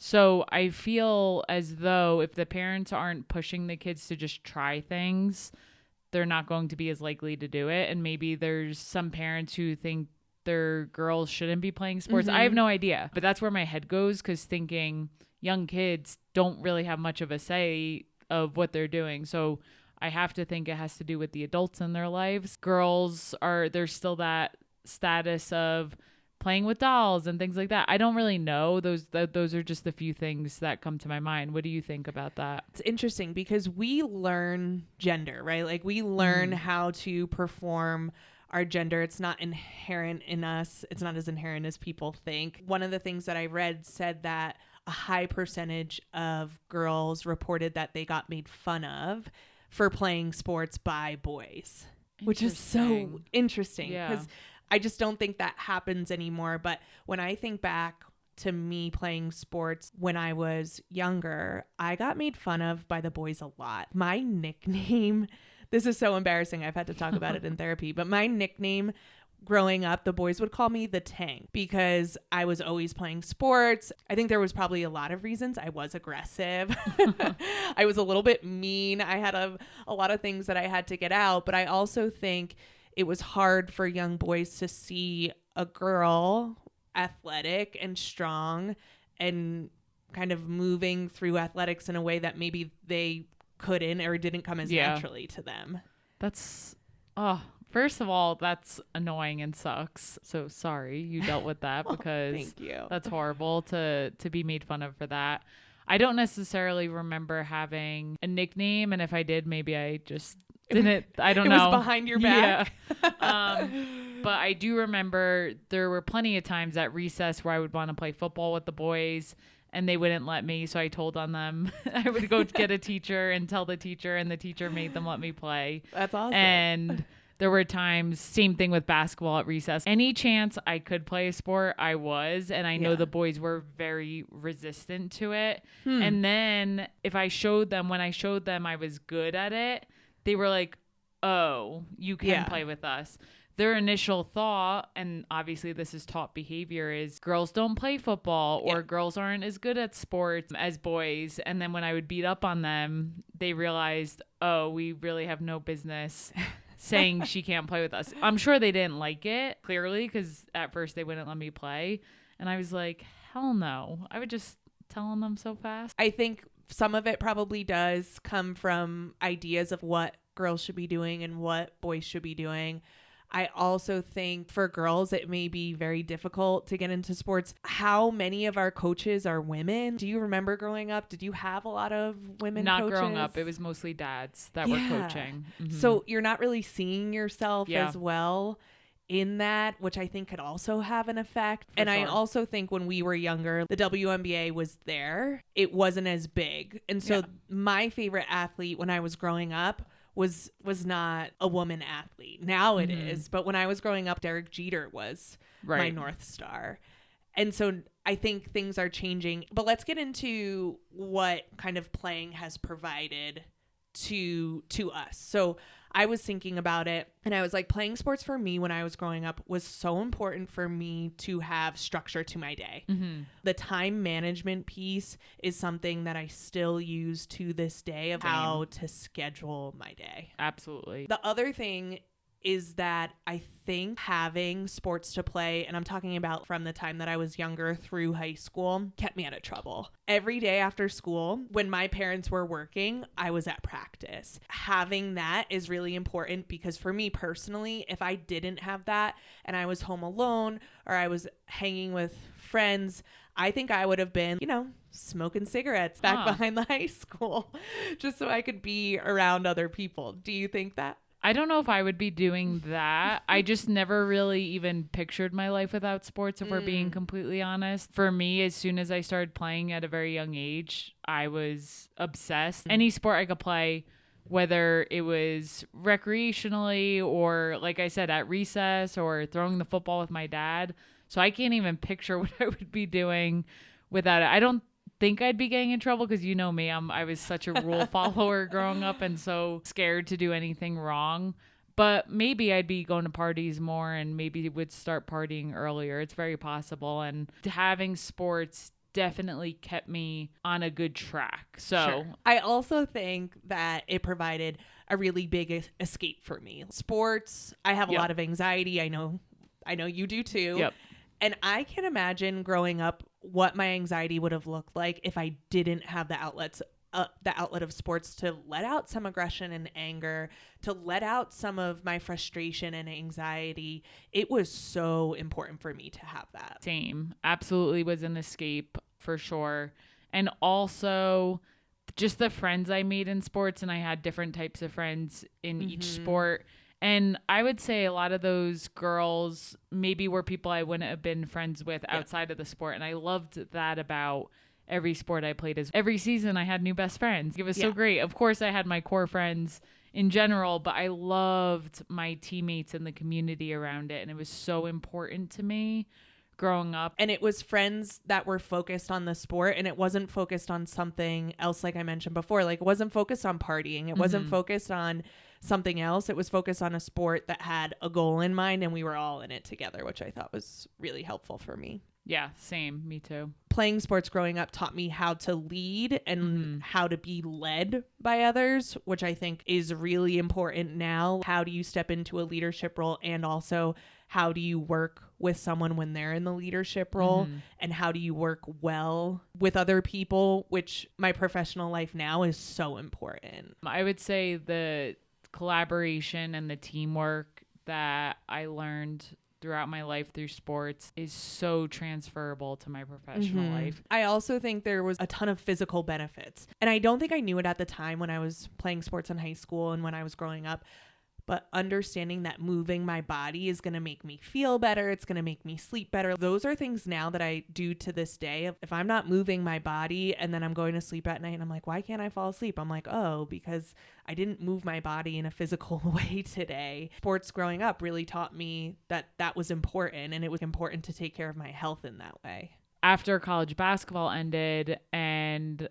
So I feel as though if the parents aren't pushing the kids to just try things, they're not going to be as likely to do it. And maybe there's some parents who think their girls shouldn't be playing sports. I have no idea. But that's where my head goes, because thinking young kids don't really have much of a say of what they're doing. So I have to think it has to do with the adults in their lives. Girls there's still that status of playing with dolls and things like that. I don't really know. Those are just the few things that come to my mind. What do you think about that? It's interesting because we learn gender, right? Like we learn how to perform our gender. It's not inherent in us. It's not as inherent as people think. One of the things that I read said that a high percentage of girls reported that they got made fun of for playing sports by boys, which is so interesting because I just don't think that happens anymore. But when I think back to me playing sports when I was younger, I got made fun of by the boys a lot. My nickname, this is so embarrassing. I've had to talk about it in therapy, but my nickname growing up, the boys would call me the Tank because I was always playing sports. I think there was probably a lot of reasons. I was aggressive. I was a little bit mean. I had a lot of things that I had to get out, but I also think it was hard for young boys to see a girl athletic and strong and kind of moving through athletics in a way that maybe they couldn't or didn't come as naturally to them. First of all, that's annoying and sucks. So sorry you dealt with that because thank you. That's horrible to be made fun of for that. I don't necessarily remember having a nickname. And if I did, maybe I just didn't, I don't know. It was behind your back. Yeah. But I do remember there were plenty of times at recess where I would want to play football with the boys and they wouldn't let me. So I told on them. I would go get a teacher and tell the teacher, and the teacher made them let me play. That's awesome. And there were times, same thing with basketball at recess. Any chance I could play a sport, I was. And I know the boys were very resistant to it. And then when I showed them I was good at it, they were like, oh, you can play with us. Their initial thought, and obviously this is taught behavior, is girls don't play football or girls aren't as good at sports as boys. And then when I would beat up on them, they realized, oh, we really have no business saying she can't play with us. I'm sure they didn't like it, clearly, because at first they wouldn't let me play. And I was like, hell no. I would just tell them so fast. I think some of it probably does come from ideas of what girls should be doing and what boys should be doing. I also think for girls, it may be very difficult to get into sports. How many of our coaches are women? Do you remember growing up? Did you have a lot of women coaches? Not growing up. It was mostly dads that were coaching. Mm-hmm. So you're not really seeing yourself as well in that, which I think could also have an effect. And I also think when we were younger, the WNBA was there. It wasn't as big. And so my favorite athlete when I was growing up was not a woman athlete. Now it is. But when I was growing up, Derek Jeter was my North Star. And so I think things are changing. But let's get into what kind of playing has provided to us. So I was thinking about it, and I was like, playing sports for me when I was growing up was so important for me to have structure to my day. The time management piece is something that I still use to this day of how to schedule my day. Absolutely. The other thing is that I think having sports to play, and I'm talking about from the time that I was younger through high school, kept me out of trouble. Every day after school, when my parents were working, I was at practice. Having that is really important because for me personally, if I didn't have that and I was home alone or I was hanging with friends, I think I would have been, smoking cigarettes back behind the high school just so I could be around other people. Do you think that? I don't know if I would be doing that. I just never really even pictured my life without sports, if we're being completely honest. For me, as soon as I started playing at a very young age, I was obsessed. Any sport I could play, whether it was recreationally or, like I said, at recess or throwing the football with my dad. So I can't even picture what I would be doing without it. I don't think I'd be getting in trouble because you know me, I was such a rule follower growing up and so scared to do anything wrong. But maybe I'd be going to parties more and maybe would start partying earlier. It's very possible. And having sports definitely kept me on a good track. So I also think that it provided a really big escape for me. Sports, I have a lot of anxiety. I know you do too. Yep. And I can imagine growing up what my anxiety would have looked like if I didn't have the outlet of sports to let out some aggression and anger, to let out some of my frustration and anxiety. It was so important for me to have that. Same. Absolutely was an escape for sure. And also just the friends I made in sports, and I had different types of friends in each sport. And I would say a lot of those girls maybe were people I wouldn't have been friends with outside of the sport. And I loved that about every sport I played. Is every season I had new best friends. It was so great. Of course, I had my core friends in general, but I loved my teammates and the community around it. And it was so important to me growing up. And it was friends that were focused on the sport, and it wasn't focused on something else, like I mentioned before. Like, it wasn't focused on partying. It wasn't focused on something else. It was focused on a sport that had a goal in mind, and we were all in it together, which I thought was really helpful for me. Yeah, same. Me too. Playing sports growing up taught me how to lead and how to be led by others, which I think is really important now. How do you step into a leadership role, and also how do you work with someone when they're in the leadership role, and how do you work well with other people, which my professional life now is so important. I would say the collaboration and the teamwork that I learned throughout my life through sports is so transferable to my professional life. I also think there was a ton of physical benefits. And I don't think I knew it at the time when I was playing sports in high school and when I was growing up. But understanding that moving my body is going to make me feel better. It's going to make me sleep better. Those are things now that I do to this day. If I'm not moving my body and then I'm going to sleep at night and I'm like, why can't I fall asleep? I'm like, oh, because I didn't move my body in a physical way today. Sports growing up really taught me that that was important, and it was important to take care of my health in that way. After college basketball ended and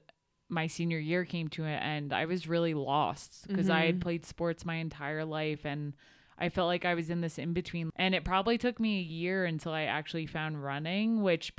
my senior year came to an end, I was really lost because I had played sports my entire life and I felt like I was in this in between. And it probably took me a year until I actually found running, which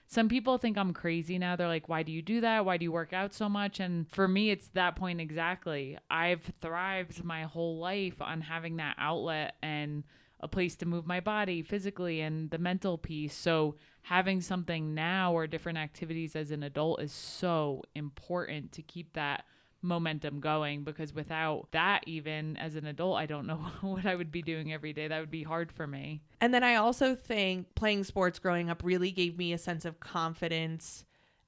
some people think I'm crazy now. They're like, why do you do that? Why do you work out so much? And for me, it's that point exactly. I've thrived my whole life on having that outlet and a place to move my body physically and the mental piece. So having something now or different activities as an adult is so important to keep that momentum going, because without that, even as an adult, I don't know what I would be doing every day. That would be hard for me. And then I also think playing sports growing up really gave me a sense of confidence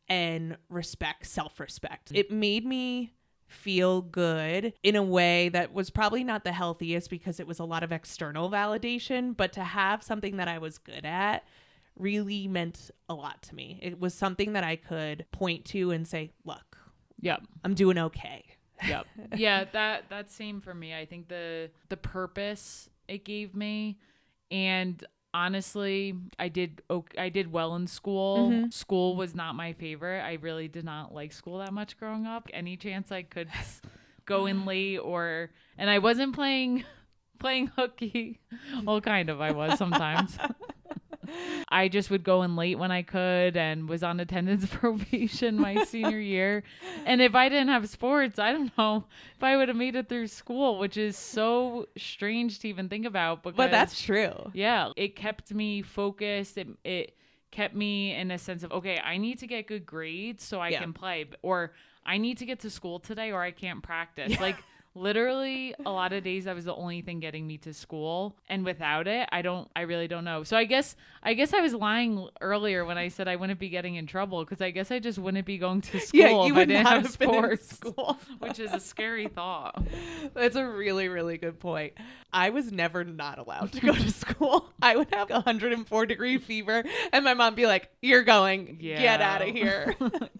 and respect, self-respect. It made me feel good in a way that was probably not the healthiest because it was a lot of external validation, but to have something that I was good at really meant a lot to me. It was something that I could point to and say, look, yep, I'm doing okay. Yep. Yeah, that's same for me. I think the purpose it gave me, and honestly, I did well in school. School was not my favorite. I really did not like school that much growing up. Any chance I could go in late and I wasn't playing hooky. Well, kind of I was sometimes. I just would go in late when I could and was on attendance probation my senior year. And if I didn't have sports, I don't know if I would have made it through school, which is so strange to even think about. But that's true. Yeah, it kept me focused. It kept me in a sense of, okay, I need to get good grades so I can play, or I need to get to school today or I can't practice. Yeah. Like, literally a lot of days that was the only thing getting me to school, and without it I really don't know. So I guess I was lying earlier when I said I wouldn't be getting in trouble, because I guess I just wouldn't be going to school if I didn't have sports, which is a scary thought. That's a really, really good point. I was never not allowed to go to school. I would have 104-degree fever and my mom be like, you're going, get out of here.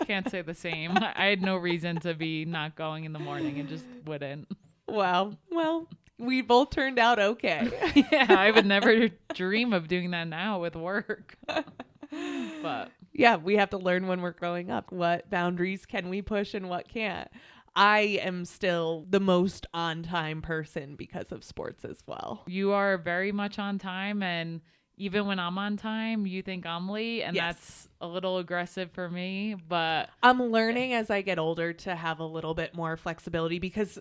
Can't say the same. I had no reason to be not going in the morning and just wouldn't. Wow. Well, we both turned out okay. Yeah, I would never dream of doing that now with work. But yeah, we have to learn when we're growing up what boundaries can we push and what can't. I am still the most on-time person because of sports as well. You are very much on time, and even when I'm on time, you think I'm late, and that's a little aggressive for me, but I'm learning as I get older to have a little bit more flexibility, because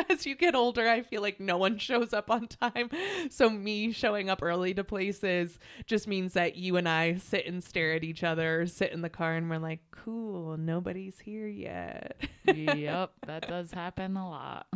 as you get older, I feel like no one shows up on time. So me showing up early to places just means that you and I sit and stare at each other, sit in the car, and we're like, cool, nobody's here yet. Yep, that does happen a lot.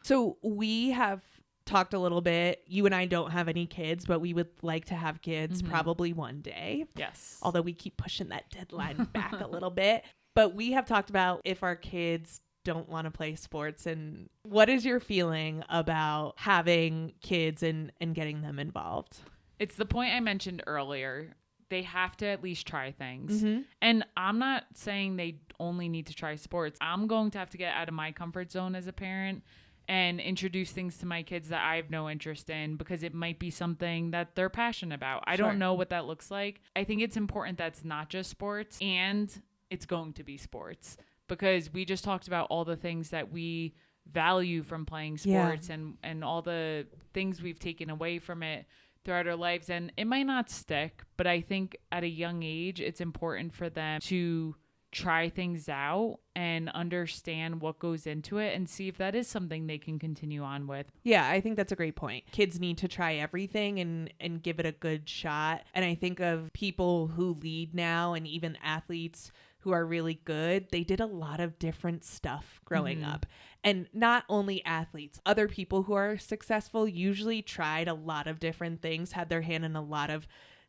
So we have talked a little bit. You and I don't have any kids, but we would like to have kids probably one day. Yes. Although we keep pushing that deadline back a little bit. But we have talked about if our kids don't want to play sports, and what is your feeling about having kids and getting them involved? It's the point I mentioned earlier. They have to at least try things. And I'm not saying they only need to try sports. I'm going to have to get out of my comfort zone as a parent and introduce things to my kids that I have no interest in, because it might be something that they're passionate about. I don't know what that looks like. I think it's important that it's not just sports, and it's going to be sports, because we just talked about all the things that we value from playing sports and all the things we've taken away from it throughout our lives. And it might not stick, but I think at a young age, it's important for them to try things out and understand what goes into it and see if that is something they can continue on with. Yeah, I think that's a great point. Kids need to try everything and give it a good shot. And I think of people who lead now, and even athletes who who are really good, they did a lot of different stuff growing up. And not only athletes, other people who are successful usually tried a lot of different things, had their hand in a lot of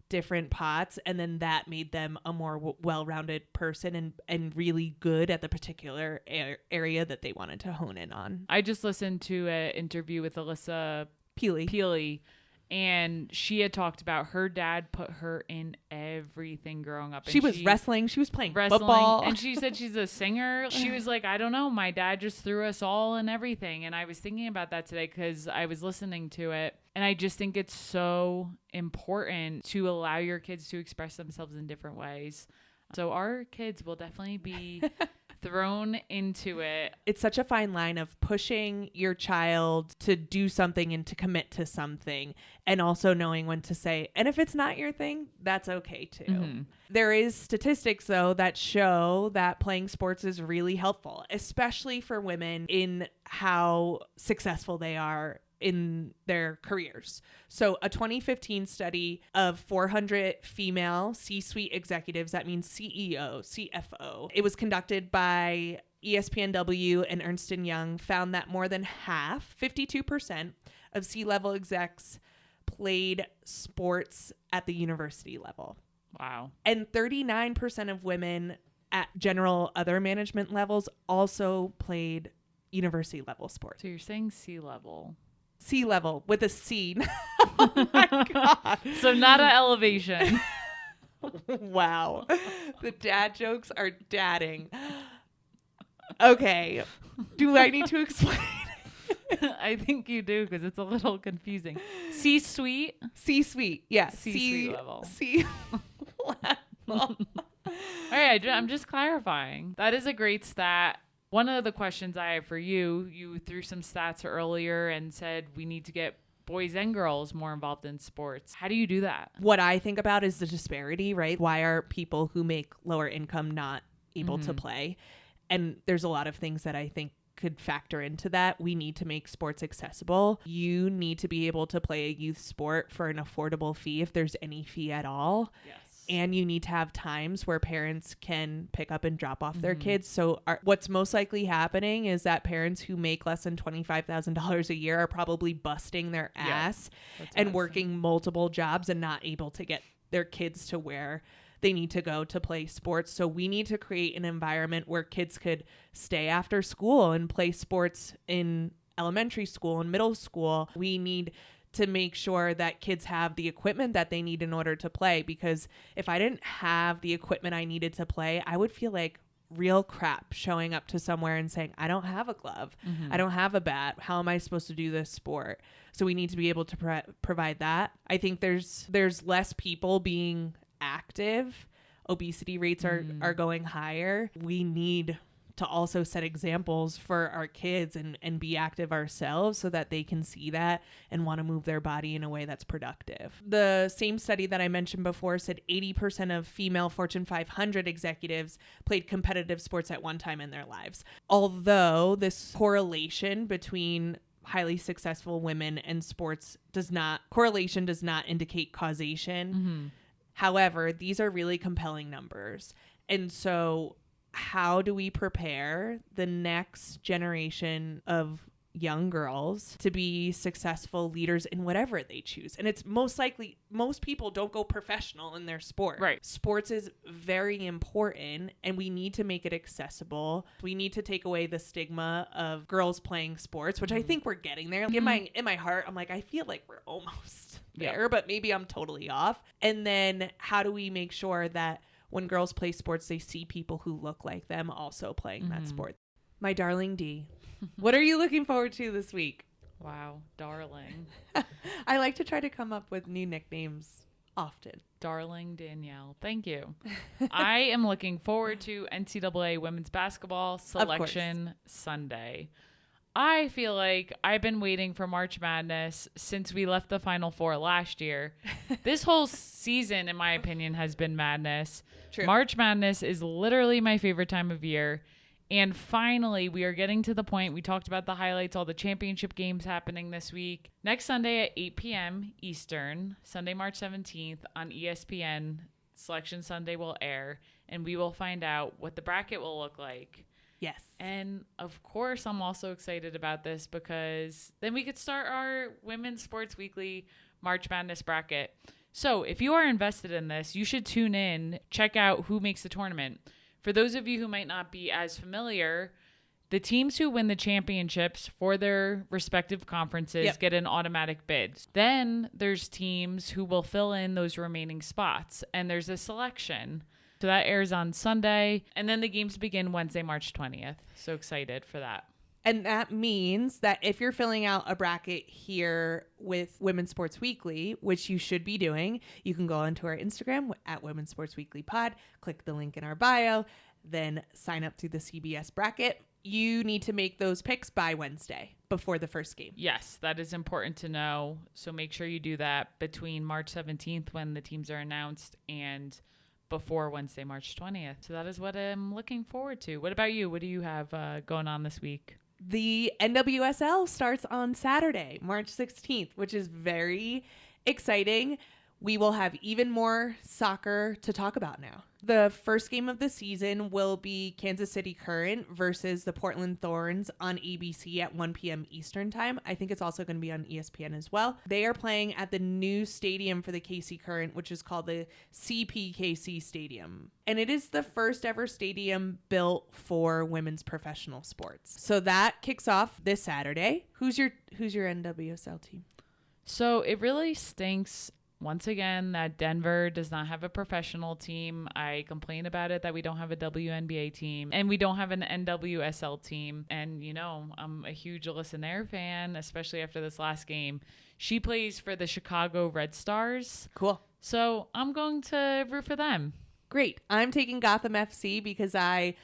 different pots, and then that made them a more well-rounded person and really good at the particular area that they wanted to hone in on. I just listened to an interview with Alyssa Peely, and she had talked about her dad put her in everything growing up. And she was wrestling. She was playing football. And she said she's a singer. She was like, I don't know. My dad just threw us all in everything. And I was thinking about that today because I was listening to it. And I just think it's so important to allow your kids to express themselves in different ways. So our kids will definitely be thrown into it. It's such a fine line of pushing your child to do something and to commit to something, and also knowing when to say, and if it's not your thing, that's okay too. There is statistics though that show that playing sports is really helpful, especially for women in how successful they are in their careers. So a 2015 study of 400 female C-suite executives, that means CEO, CFO, it was conducted by ESPN and Ernst & Young, found that more than half, 52% of C-level execs played sports at the university level. Wow. And 39% of women at general other management levels also played university level sports. So you're saying C-level. C-level with a C. Oh my God. So not an elevation. Wow. The dad jokes are dadding. Okay. Do I need to explain? I think you do because it's a little confusing. C-suite? C-suite. Yeah. C-suite level. C-level. All right. I'm just clarifying. That is a great stat. One of the questions I have for you, you threw some stats earlier and said we need to get boys and girls more involved in sports. How do you do that? What I think about is the disparity, right? Why are people who make lower income not able to play? And there's a lot of things that I think could factor into that. We need to make sports accessible. You need to be able to play a youth sport for an affordable fee, if there's any fee at all. Yes. And you need to have times where parents can pick up and drop off their kids. So what's most likely happening is that parents who make less than $25,000 a year are probably busting their ass and working multiple jobs and not able to get their kids to where they need to go to play sports. So we need to create an environment where kids could stay after school and play sports in elementary school and middle school. We need to make sure that kids have the equipment that they need in order to play. Because if I didn't have the equipment I needed to play, I would feel like real crap showing up to somewhere and saying, I don't have a glove. I don't have a bat. How am I supposed to do this sport? So we need to be able to provide that. I think there's less people being active. Obesity rates are going higher. We need to also set examples for our kids and be active ourselves so that they can see that and want to move their body in a way that's productive. The same study that I mentioned before said 80% of female Fortune 500 executives played competitive sports at one time in their lives. Although this correlation between highly successful women and sports does not indicate causation. However, these are really compelling numbers. And so how do we prepare the next generation of young girls to be successful leaders in whatever they choose? And it's most likely most people don't go professional in their sport. Right. Sports is very important and we need to make it accessible. We need to take away the stigma of girls playing sports, which I think we're getting there. In my heart, I'm like, I feel like we're almost there, but maybe I'm totally off. And then how do we make sure that when girls play sports, they see people who look like them also playing that sport? My darling D, what are you looking forward to this week? Wow, darling. I like to try to come up with new nicknames often. Darling Danielle. Thank you. I am looking forward to NCAA women's basketball selection Sunday. I feel like I've been waiting for March Madness since we left the Final Four last year. This whole season, in my opinion, has been madness. True. March Madness is literally my favorite time of year. And finally, we are getting to the point. We talked about the highlights, all the championship games happening this week. Next Sunday at 8 p.m. Eastern, Sunday, March 17th on ESPN, Selection Sunday will air. and we will find out what the bracket will look like. Yes. And of course, I'm also excited about this because then we could start our Women's Sports Weekly March Madness bracket. So if you are invested in this, you should tune in, check out who makes the tournament. For those of you who might not be as familiar, the teams who win the championships for their respective conferences get an automatic bid. Then there's teams who will fill in those remaining spots, and there's a selection. So that airs on Sunday, and then the games begin Wednesday, March 20th. So excited for that. And that means that if you're filling out a bracket here with Women's Sports Weekly, which you should be doing, you can go onto our Instagram at Women's Sports Weekly Pod, click the link in our bio, then sign up to the CBS bracket. You need to make those picks by Wednesday before the first game. Yes, that is important to know. So make sure you do that between March 17th when the teams are announced and before Wednesday, March 20th. So that is what I'm looking forward to. What about you? What do you have going on this week? The NWSL starts on Saturday, March 16th, which is very exciting. We will have even more soccer to talk about now. The first game of the season will be Kansas City Current versus the Portland Thorns on ABC at 1 p.m. Eastern time. I think it's also going to be on ESPN as well. They are playing at the new stadium for the KC Current, which is called the CPKC Stadium. And it is the first ever stadium built for women's professional sports. So that kicks off this Saturday. Who's your NWSL team? So it really stinks once again that Denver does not have a professional team. I complain about it that we don't have a WNBA team and we don't have an NWSL team. And, you know, I'm a huge Alyssa Nair fan, especially after this last game. She plays for the Chicago Red Stars. Cool. So I'm going to root for them. Great. I'm taking Gotham FC because I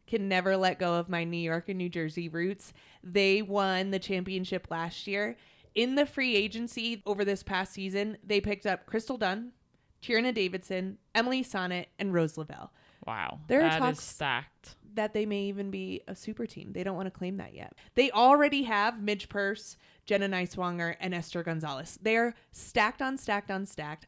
can never let go of my New York and New Jersey roots. They won the championship last year. In the free agency over this past season, they picked up Crystal Dunn, Tierna Davidson, Emily Sonnet, and Rose Lavelle. Wow. There are that talks is stacked. that they may even be a super team. They don't want to claim that yet. They already have Midge Purse, Jenna Neiswanger, and Esther Gonzalez. They're stacked on stacked on stacked.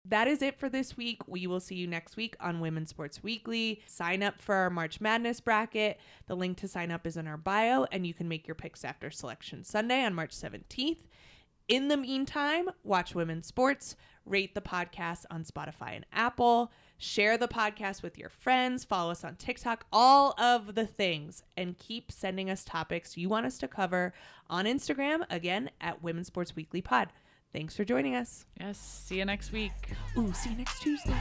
That is it for this week. We will see you next week on Women's Sports Weekly. Sign up for our March Madness bracket. The link to sign up is in our bio, and you can make your picks after Selection Sunday on March 17th. In the meantime, watch women's sports, rate the podcast on Spotify and Apple, share the podcast with your friends, follow us on TikTok, all of the things, and keep sending us topics you want us to cover on Instagram, again, at Women's Sports Weekly Pod. Thanks for joining us. Yes. See you next week. Ooh, see you next Tuesday.